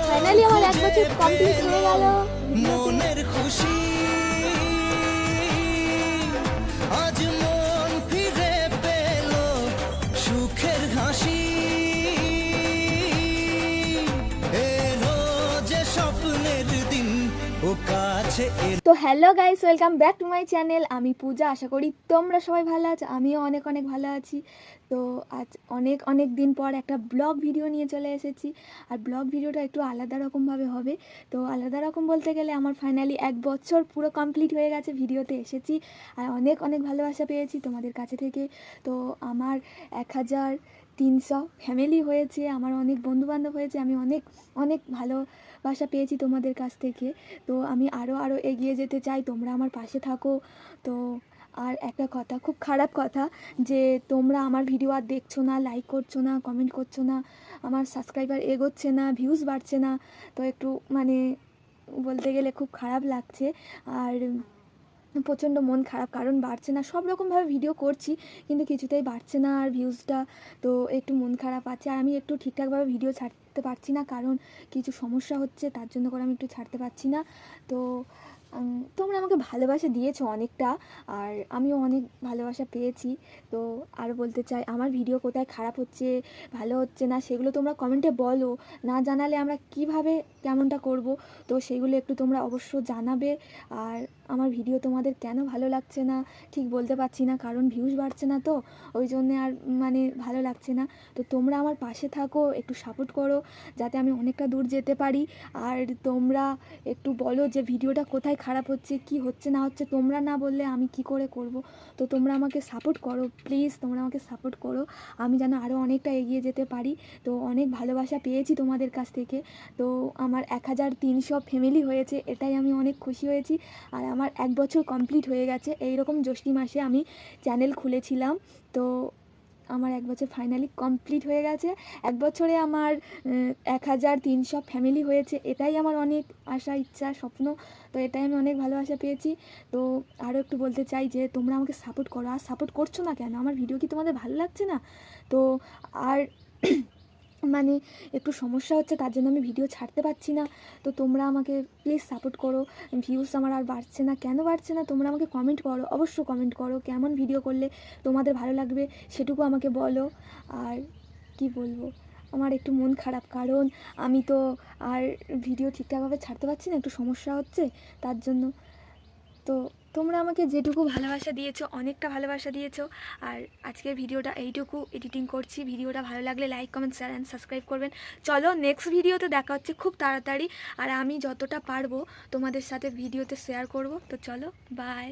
Finally আমার 1 বছর complete হয়ে গেল মনের খুশি আজ মন ফিরে পেল সুখের হাসি এলো যে স্বপ্নের দিন ও কাছে তো hello guys, welcome back to my channel. আমি পূজা, আশা করি তোমরা সবাই ভালো আছো। আমিও অনেক অনেক ভালো আছি। তো আজ অনেক অনেক দিন পর একটা ব্লগ ভিডিও নিয়ে চলে এসেছি। আর ব্লগ ভিডিওটা একটু আলাদা রকমভাবে হবে। তো আলাদা রকম বলতে গেলে আমার ফাইনালি 1 বছর পুরো কমপ্লিট হয়ে গেছে, ভিডিওতে এসেছি। আর অনেক অনেক ভালোবাসা পেয়েছি তোমাদের কাছে থেকে। তো আমার 1300 ফ্যামিলি হয়েছে, আমার অনেক বন্ধুবান্ধব হয়েছে, আমি অনেক অনেক ভালোবাসা পেয়েছি তোমাদের কাছ থেকে। তো আমি আরও এগিয়ে যেতে চাই, তোমরা আমার পাশে থাকো। তো আর একটা কথা, খুব খারাপ কথা, যে তোমরা আমার ভিডিও আর দেখছো না, লাইক করছো না, কমেন্ট করছো না, আমার সাবস্ক্রাইবার এগোচ্ছে না, ভিউজ বাড়ছে না। তো একটু মানে বলতে গেলে খুব খারাপ লাগছে। আর প্রচণ্ড মন খারাপ, কারণ বাড়ছে না। সব রকমভাবে ভিডিও করছি কিন্তু কিছুতেই বাড়ছে না আর ভিউজটা। তো একটু মন খারাপ আছে। আর আমি একটু ঠিকঠাকভাবে ভিডিও ছাড়তে পারছি না, কারণ কিছু সমস্যা হচ্ছে, তার জন্য করে আমি একটু ছাড়তে পারছি না। তো তোমরা আমাকে ভালোবাসা দিয়েছো অনেকটা, আর আমিও অনেক ভালোবাসা পেয়েছি। তো আরও বলতে চাই, আমার ভিডিও কোথায় খারাপ হচ্ছে, ভালো হচ্ছে না, সেগুলো তোমরা কমেন্টে বলো। না জানালে আমরা কিভাবে কেমনটা করব। তো সেগুলো একটু তোমরা অবশ্য জানাবে। আর আমার ভিডিও তোমাদের কেন ভালো লাগছে না ঠিক বলতে পারছি না, কারণ ভিউজ বাড়ছে না, তো ওই জন্যে আর মানে ভালো লাগছে না। তো তোমরা আমার পাশে থাকো, একটু সাপোর্ট করো, যাতে আমি অনেকটা দূর যেতে পারি। আর তোমরা একটু বলো যে ভিডিওটা কোথায় খারাপ হচ্ছে, কি হচ্ছে না হচ্ছে। তোমরা না বললে আমি কি করে করব। তো তোমরা আমাকে সাপোর্ট করো প্লিজ, তোমরা আমাকে সাপোর্ট করো, আমি যেন আরও অনেকটা এগিয়ে যেতে পারি। তো অনেক ভালোবাসা পেয়েছি তোমাদের কাছ থেকে। তো আমার 1300 ফ্যামিলি হয়েছে, এটাই আমি অনেক খুশি হয়েছি। আর আমার 1 বছর কমপ্লিট হয়ে গেছে। এইরকম জ্যৈষ্ঠ মাসে আমি চ্যানেল খুলেছিলাম। তো আমার 1 বছর ফাইনালি কমপ্লিট হয়ে গেছে। 1 বছরে আমার 1300 ফ্যামিলি হয়েছে, এটাই আমার অনেক আশা, ইচ্ছা, স্বপ্ন। তো এটাই আমি অনেক ভালোবাসা পেয়েছি। তো আরও একটু বলতে চাই যে তোমরা আমাকে সাপোর্ট করো। আর সাপোর্ট করছো না কেন? আমার ভিডিও কি তোমাদের ভালো লাগছে না? তো আর মানে একটু সমস্যা হচ্ছে, তার জন্য আমি ভিডিও ছাড়তে পারছি না। তো তোমরা আমাকে প্লিজ সাপোর্ট করো। ভিউজ আমার আর বাড়ছে না, কেন বাড়ছে না তোমরা আমাকে কমেন্ট করো, অবশ্য কমেন্ট করো, কেমন ভিডিও করলে তোমাদের ভালো লাগবে সেটুকু আমাকে বলো। আর কি বলবো, আমার একটু মন খারাপ, কারণ আমি তো আর ভিডিও ঠিকঠাকভাবে ছাড়তে পারছি না, একটু সমস্যা হচ্ছে তার জন্য। তো তোমরা আমাকে যেটুকু ভালোবাসা দিয়েছো, অনেকটা ভালোবাসা দিয়েছো। আর আজকের ভিডিওটা এইটুকু এডিটিং করছি। ভিডিওটা ভালো লাগলে like, comment, share and subscribe করবেন। চলো নেক্সট ভিডিওতে দেখা হচ্ছে খুব তাড়াতাড়ি। আর আমি যতটা পারবো তোমাদের সাথে ভিডিওতে শেয়ার করব। তো চলো, বাই।